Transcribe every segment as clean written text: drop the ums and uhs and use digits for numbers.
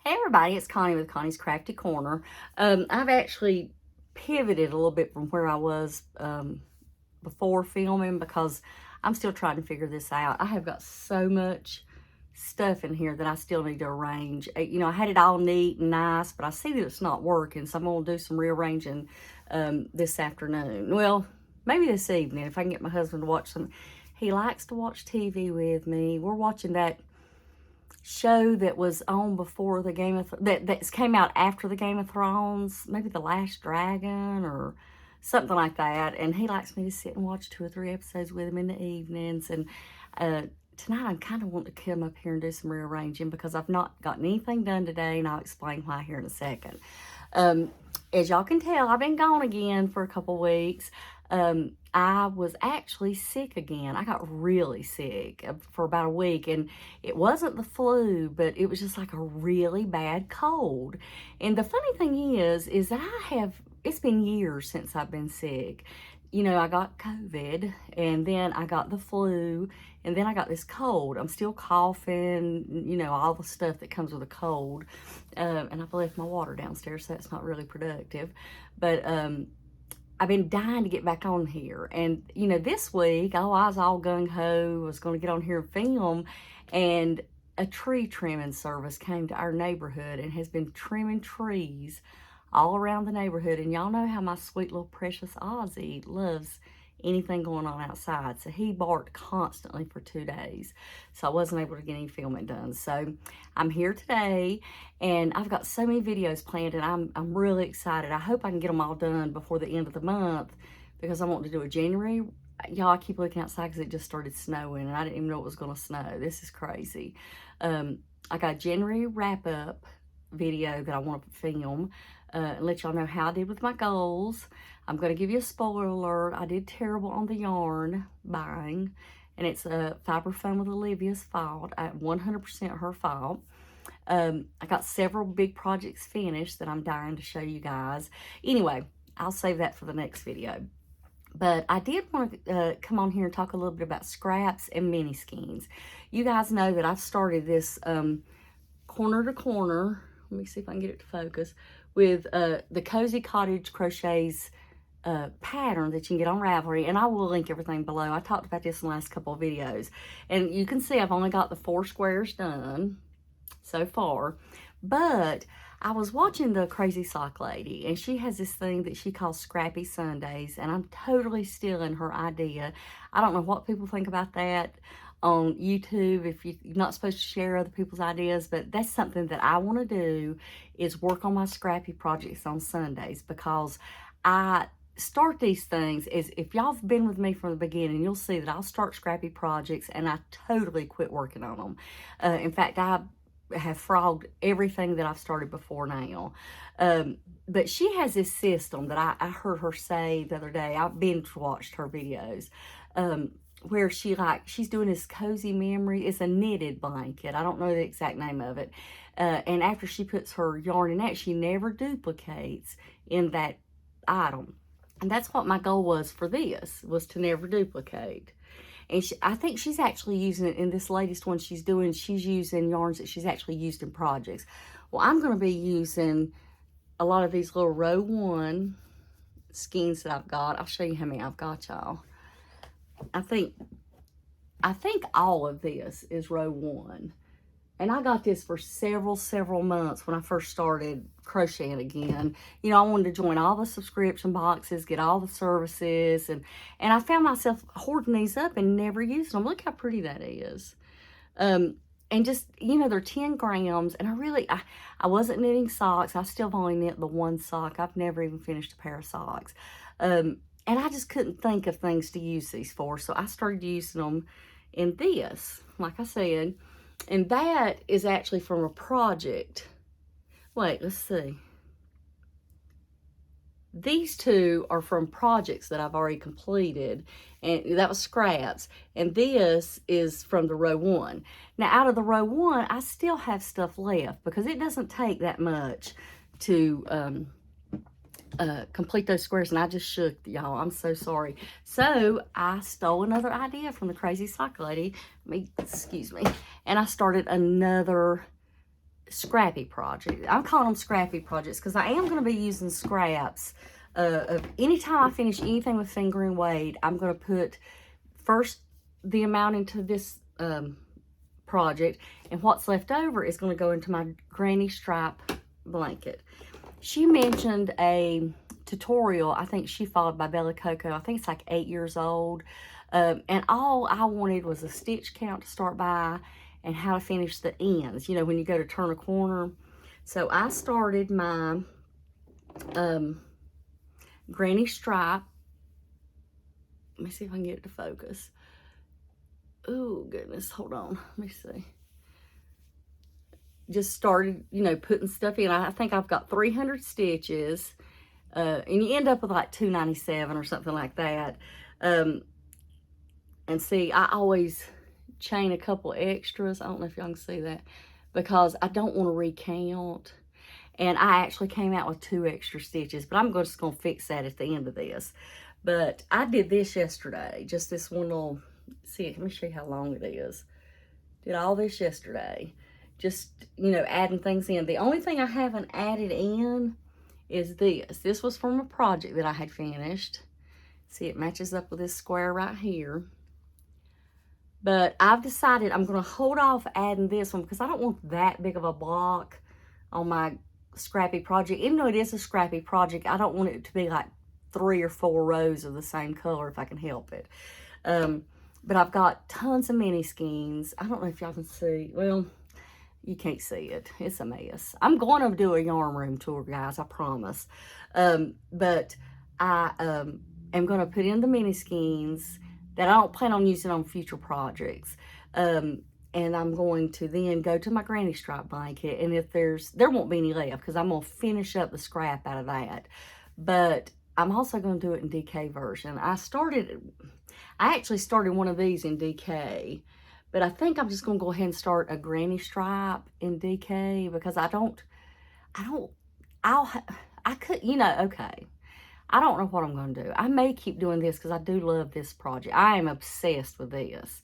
Hey everybody, it's Connie with Connie's Crafty Corner. I've actually pivoted a little bit from where I was before filming because I'm still trying to figure this out. I have got so much stuff in here that I still need to arrange. You know, I had it all neat and nice, but I see that it's not working, so I'm going to do some rearranging this afternoon. Well, maybe this evening if I can get my husband to watch some. He likes to watch TV with me. We're watching that show that was on before the Game of that came out after the Game of Thrones, maybe The Last Dragon or something like that. And he likes me to sit and watch 2 or 3 episodes with him in the evenings. And tonight I'm kind of wanting to come up here and do some rearranging because I've not gotten anything done today, and I'll explain why here in a second. As y'all can tell, I've been gone again for a couple weeks. I was actually sick again. I got really sick for about a week, and it wasn't the flu, but it was just like a really bad cold. And the funny thing is that it's been years since I've been sick. You know, I got COVID, and then I got the flu, and then I got this cold. I'm still coughing, you know, all the stuff that comes with a cold. And I've left my water downstairs, so that's not really productive. But I've been dying to get back on here. And, you know, this week, I was all gung-ho, was going to get on here and film, and a tree trimming service came to our neighborhood and has been trimming trees all around the neighborhood. And y'all know how my sweet little precious Ozzy loves anything going on outside. So he barked constantly for 2 days. So I wasn't able to get any filming done. So I'm here today, and I've got so many videos planned, and I'm really excited. I hope I can get them all done before the end of the month because I want to do a January. Y'all, I keep looking outside because it just started snowing, and I didn't even know it was going to snow. This is crazy. I got a January wrap-up video that I want to film and let y'all know how I did with my goals. I'm going to give you a spoiler alert. I did terrible on the yarn buying, and it's a FiberFun with Olivia's fault. 100% her fault. I got several big projects finished that I'm dying to show you guys. Anyway, I'll save that for the next video. But I did want to come on here and talk a little bit about scraps and mini skeins. You guys know that I've started this corner to corner. Let me see if I can get it to focus. With the Cozy Cottage Crochets pattern that you can get on Ravelry, and I will link everything below. I talked about this in the last couple of videos, and you can see I've only got the 4 squares done so far, but I was watching the Crazy Sock Lady, and she has this thing that she calls Scrappy Sundays, and I'm totally stealing her idea. I don't know what people think about that on YouTube, if you're not supposed to share other people's ideas, but that's something that I want to do, is work on my scrappy projects on Sundays, because I start these things as, if y'all have been with me from the beginning, you'll see that I'll start scrappy projects and I totally quit working on them. In fact, I have frogged everything that I've started before now. But she has this system that I heard her say the other day. I binge watched her videos, where she's doing this cozy memory. It's a knitted blanket. I don't know the exact name of it. And after she puts her yarn in that, she never duplicates in that item. And that's what my goal was for this, was to never duplicate. And I think she's actually using it in this latest one she's doing. She's using yarns that she's actually used in projects. Well, I'm going to be using a lot of these little row 1 skeins that I've got. I'll show you how many I've got, y'all. I think all of this is row 1. And I got this for several months when I first started crocheting again. You know, I wanted to join all the subscription boxes, get all the services, and I found myself hoarding these up and never using them. Look how pretty that is. And just, you know, they're 10 grams, and I wasn't knitting socks. I still have only knit the 1 sock. I've never even finished a pair of socks. And I just couldn't think of things to use these for, so I started using them in this, like I said. And that is actually from a project. Wait, let's see. These 2 are from projects that I've already completed, and that was scraps. And this is from the row 1. Now, out of the row 1, I still have stuff left because it doesn't take that much to complete those squares, and I just shook, y'all. I'm so sorry. So I stole another idea from the Crazy Sock Lady. Excuse me. And I started another scrappy project. I'm calling them scrappy projects because I am going to be using scraps. Anytime I finish anything with fingering weight, I'm going to put first the amount into this project, and what's left over is going to go into my granny stripe blanket. She mentioned a tutorial I think she followed by Bella Coco. I think it's like 8 years old. And all I wanted was a stitch count to start by and how to finish the ends, you know, when you go to turn a corner. So I started my granny stripe. Let me see if I can get it to focus. Oh, goodness. Hold on. Let me see. Just started, you know, putting stuff in. I think I've got 300 stitches. And you end up with like 297 or something like that. And see, I always chain a couple extras. I don't know if y'all can see that, because I don't want to recount. And I actually came out with 2 extra stitches, but I'm just going to fix that at the end of this. But I did this yesterday, just this one little, see, let me show you how long it is. Did all this yesterday. Just, you know, adding things in. The only thing I haven't added in is this. This was from a project that I had finished. See, it matches up with this square right here. But I've decided I'm going to hold off adding this one because I don't want that big of a block on my scrappy project. Even though it is a scrappy project, I don't want it to be like 3 or 4 rows of the same color if I can help it. But I've got tons of mini skeins. I don't know if y'all can see. Well, you can't see it. It's a mess. I'm going to do a yarn room tour, guys. I promise. But I am going to put in the mini skeins that I don't plan on using on future projects. And I'm going to then go to my granny stripe blanket. And if there won't be any left because I'm going to finish up the scrap out of that. But I'm also going to do it in DK version. I actually started one of these in DK. But I think I'm just going to go ahead and start a granny stripe in DK because I could, you know, okay. I don't know what I'm going to do. I may keep doing this because I do love this project. I am obsessed with this.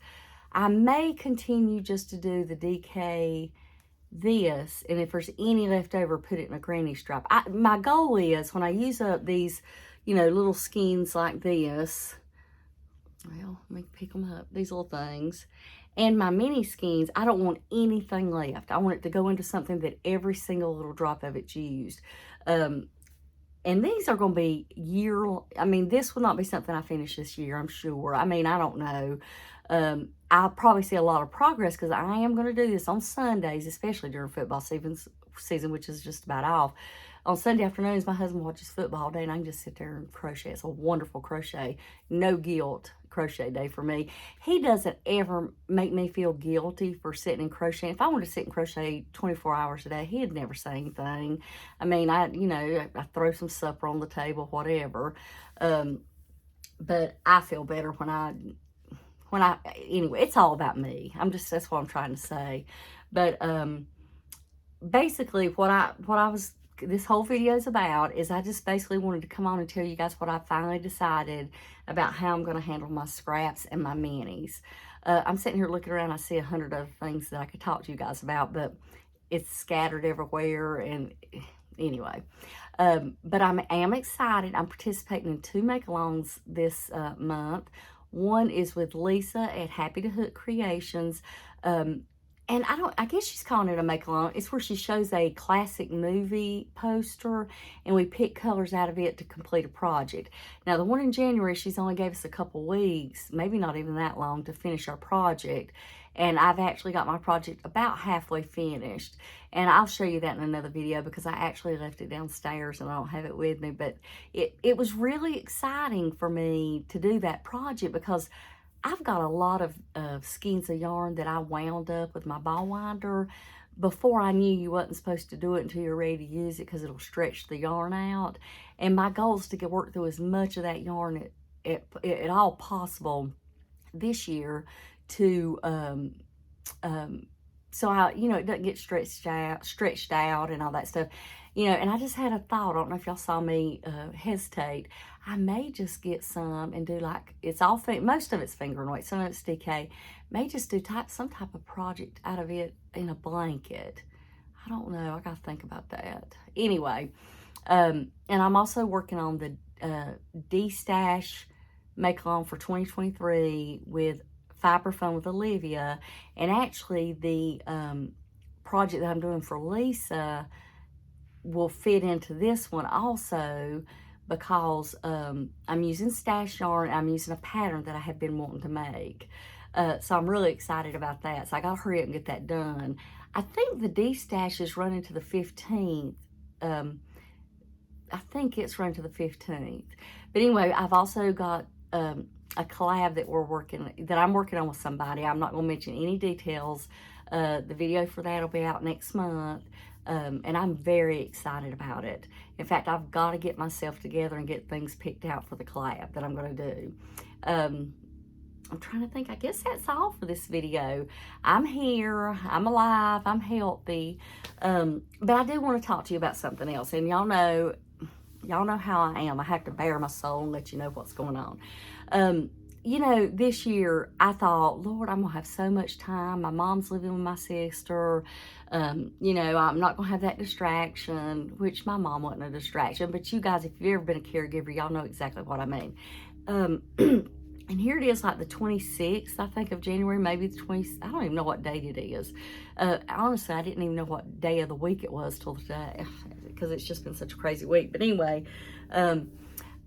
I may continue just to do the DK this, and if there's any left over, put it in a granny stripe. My goal is when I use up these, you know, little skeins like this, well, let me pick them up, these little things, and my mini skeins, I don't want anything left. I want it to go into something that every single little drop of it's used. And these are going to be I mean, this will not be something I finish this year, I'm sure. I mean, I don't know. I'll probably see a lot of progress because I am going to do this on Sundays, especially during football season, which is just about off. On Sunday afternoons, my husband watches football all day, and I can just sit there and crochet. It's a wonderful crochet, no guilt crochet day for me. He doesn't ever make me feel guilty for sitting and crocheting. If I wanted to sit and crochet 24 hours a day, he'd never say anything. I mean, I throw some supper on the table, whatever. But I feel better anyway, it's all about me. That's what I'm trying to say. But basically this whole video is about is I just basically wanted to come on and tell you guys what I finally decided about how I'm going to handle my scraps and my minis. I'm sitting here looking around. I see 100 other things that I could talk to you guys about, but it's scattered everywhere. And anyway, but I am excited. I'm participating in 2 make-alongs this month. One is with Lisa at Happy to Hook Creations. And I guess she's calling it a make-along. It's where she shows a classic movie poster, and we pick colors out of it to complete a project. Now, the one in January, she's only gave us a couple weeks, maybe not even that long, to finish our project. And I've actually got my project about halfway finished. And I'll show you that in another video because I actually left it downstairs and I don't have it with me. But it was really exciting for me to do that project because I've got a lot of skeins of yarn that I wound up with my ball winder before I knew you wasn't supposed to do it until you're ready to use it because it'll stretch the yarn out. And my goal is to work through as much of that yarn at all possible this year to so it doesn't get stretched out and all that stuff. And I just had a thought. I don't know if y'all saw me hesitate. I may just get some and do most of it's finger and weight, some of it's DK. May just do some type of project out of it in a blanket. I don't know. I got to think about that. Anyway, and I'm also working on the D-Stash make-along for 2023 with FiberFun with Olivia. And actually, the project that I'm doing for Lisa will fit into this one also, because I'm using stash yarn. I'm using a pattern that I have been wanting to make. So I'm really excited about that. So I got to hurry up and get that done. I think the D-Stash is running to the 15th. I think it's running to the 15th. But anyway, I've also got a collab that I'm working on with somebody. I'm not going to mention any details. The video for that will be out next month. And I'm very excited about it. In fact, I've got to get myself together and get things picked out for the collab that I'm going to do. I'm trying to think. I guess that's all for this video. I'm here. I'm alive. I'm healthy. But I do want to talk to you about something else. And y'all know how I am. I have to bare my soul and let you know what's going on. You know, this year I thought, Lord, I'm going to have so much time. My mom's living with my sister. You know, I'm not going to have that distraction, which my mom wasn't a distraction. But you guys, if you've ever been a caregiver, y'all know exactly what I mean. And here it is, like the 26th, I think, of January, maybe the 20th. I don't even know what date it is. Honestly, I didn't even know what day of the week it was till today, because it's just been such a crazy week. But anyway,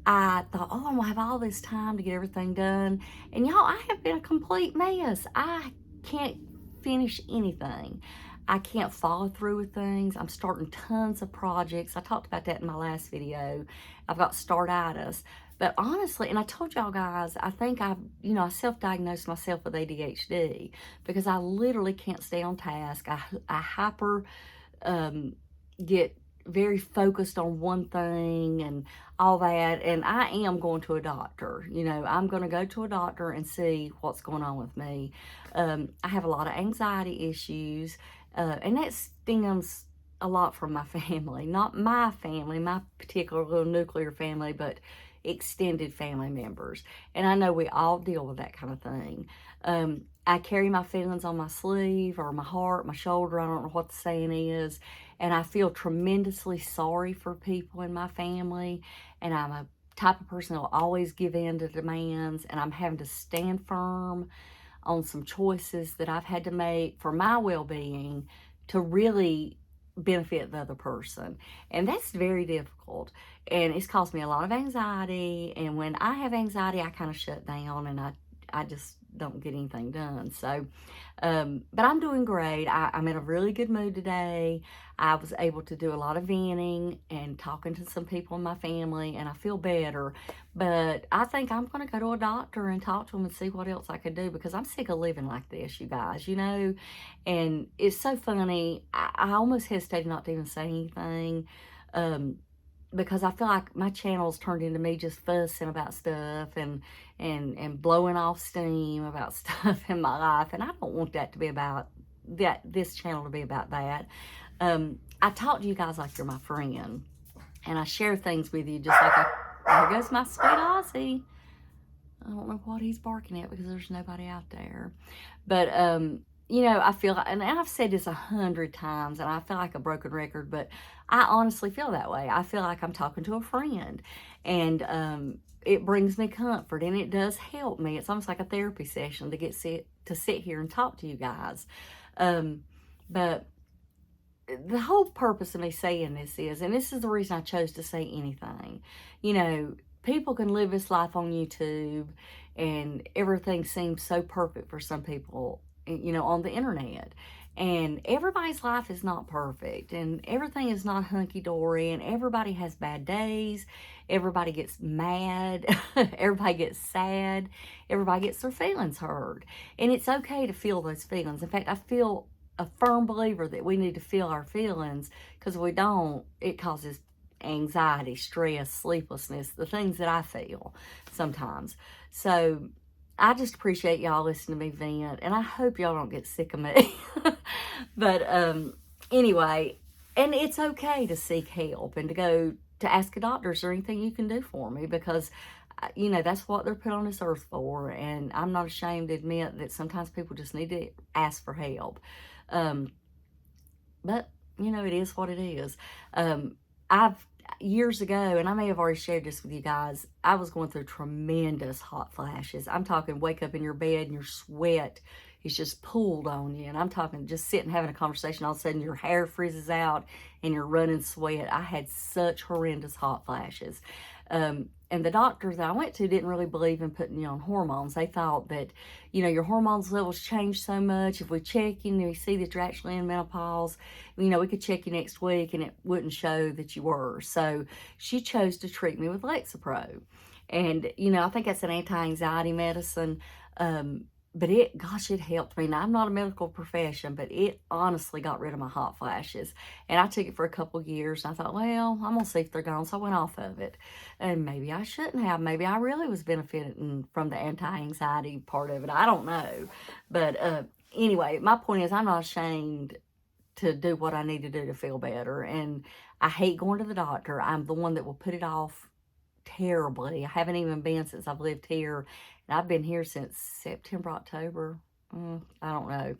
I thought, oh, I'm going to have all this time to get everything done. And y'all, I have been a complete mess. I can't finish anything. I can't follow through with things. I'm starting tons of projects. I talked about that in my last video. I've got startitis. But honestly, and I told y'all guys, I think I self-diagnosed myself with ADHD because I literally can't stay on task. I get very focused on one thing and all that. And I am going to a doctor. You know, I'm going to go to a doctor and see what's going on with me. I have a lot of anxiety issues. And that stems a lot from my family. Not my family, my particular little nuclear family, but extended family members. And I know we all deal with that kind of thing. I carry my feelings on my sleeve or my heart, my shoulder. I don't know what the saying is. And I feel tremendously sorry for people in my family. And I'm a type of person who will always give in to demands. And I'm having to stand firm on some choices that I've had to make for my well-being to really benefit the other person. And that's very difficult. And it's caused me a lot of anxiety. And when I have anxiety, I kind of shut down and I just don't get anything done. So, but I'm doing great. I'm in a really good mood today. I was able to do a lot of venting and talking to some people in my family, and I feel better. But I think I'm going to go to a doctor and talk to him and see what else I could do, because I'm sick of living like this, you guys, you know. And it's so funny. I almost hesitated not to even say anything, because I feel like my channel's turned into me just fussing about stuff and blowing off steam about stuff in my life. And I don't want that to be about that, this channel to be about that. I talk to you guys like you're my friend. And I share things with you just like there goes my sweet Aussie. I don't know what he's barking at because there's nobody out there. But, you know, I feel like, and I've said this 100 times, and I feel like a broken record, but I honestly feel that way. I feel like I'm talking to a friend, and it brings me comfort, and it does help me. It's almost like a therapy session to sit here and talk to you guys. But the whole purpose of me saying this is, and this is the reason I chose to say anything, you know, people can live this life on YouTube, and everything seems so perfect for some people, you know, on the internet. And everybody's life is not perfect, and everything is not hunky-dory, and everybody has bad days. Everybody gets mad. Everybody gets sad. Everybody gets their feelings hurt. And it's okay to feel those feelings. In fact, I feel a firm believer that we need to feel our feelings, because if we don't, it causes anxiety, stress, sleeplessness, the things that I feel sometimes. So I just appreciate y'all listening to me vent, and I hope y'all don't get sick of me. But anyway, and it's okay to seek help and to go to ask a doctor, is there anything you can do for me? Because, you know, that's what they're put on this earth for, and I'm not ashamed to admit that sometimes people just need to ask for help. But you know, it is what it is. I've years ago, and I may have already shared this with you guys, I was going through tremendous hot flashes. I'm talking wake up in your bed and your sweat is just pulled on you. And I'm talking just sitting having a conversation, all of a sudden your hair freezes out and you're running sweat. I had such horrendous hot flashes. And the doctor that I went to didn't really believe in putting you on hormones. They thought that, you know, your hormones levels change so much. If we check you and we see that you're actually in menopause, you know, we could check you next week and it wouldn't show that you were. So she chose to treat me with Lexapro. And, you know, I think that's an anti-anxiety medicine. But gosh, it helped me. Now, I'm not a medical profession, but it honestly got rid of my hot flashes. And I took it for a couple of years. And I thought, well, I'm going to see if they're gone. So I went off of it. And maybe I shouldn't have. Maybe I really was benefiting from the anti-anxiety part of it. I don't know. But anyway, my point is I'm not ashamed to do what I need to do to feel better. And I hate going to the doctor. I'm the one that will put it off terribly. I haven't even been since I've lived here. And I've been here since September, October. I don't know.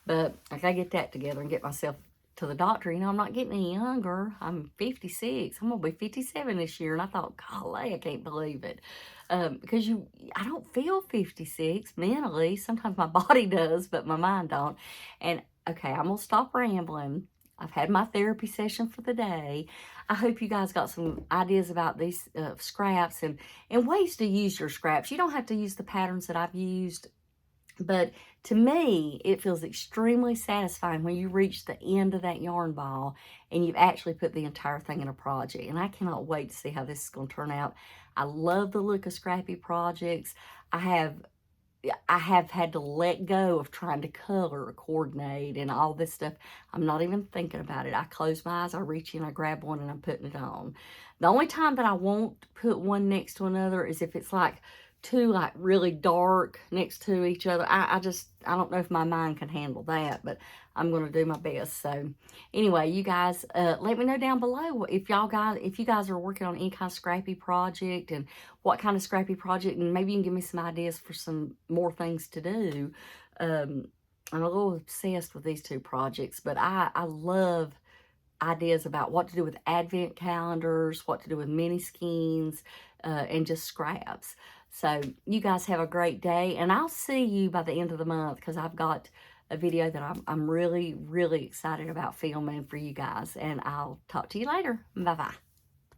But I gotta get that together and get myself to the doctor. You know, I'm not getting any younger. I'm 56. I'm gonna be 57 this year. And I thought, golly, I can't believe it. Because I don't feel 56 mentally. Sometimes my body does, but my mind don't. And okay, I'm gonna stop rambling. I've had my therapy session for the day. I hope you guys got some ideas about these scraps and ways to use your scraps. You don't have to use the patterns that I've used, but to me, it feels extremely satisfying when you reach the end of that yarn ball and you've actually put the entire thing in a project. And I cannot wait to see how this is going to turn out. I love the look of scrappy projects. I have had to let go of trying to color coordinate and all this stuff. I'm not even thinking about it. I close my eyes, I reach in, I grab one, and I'm putting it on. The only time that I won't put one next to another is if it's like two like really dark next to each other. I don't know if my mind can handle that, but I'm going to do my best. So anyway, you guys, let me know down below if you guys are working on any kind of scrappy project and what kind of scrappy project, and maybe you can give me some ideas for some more things to do. I'm a little obsessed with these two projects, but I love ideas about what to do with advent calendars, what to do with mini skeins, and just scraps. So you guys have a great day, and I'll see you by the end of the month because I've got a video that I'm really, really excited about filming for you guys, and I'll talk to you later. Bye-bye.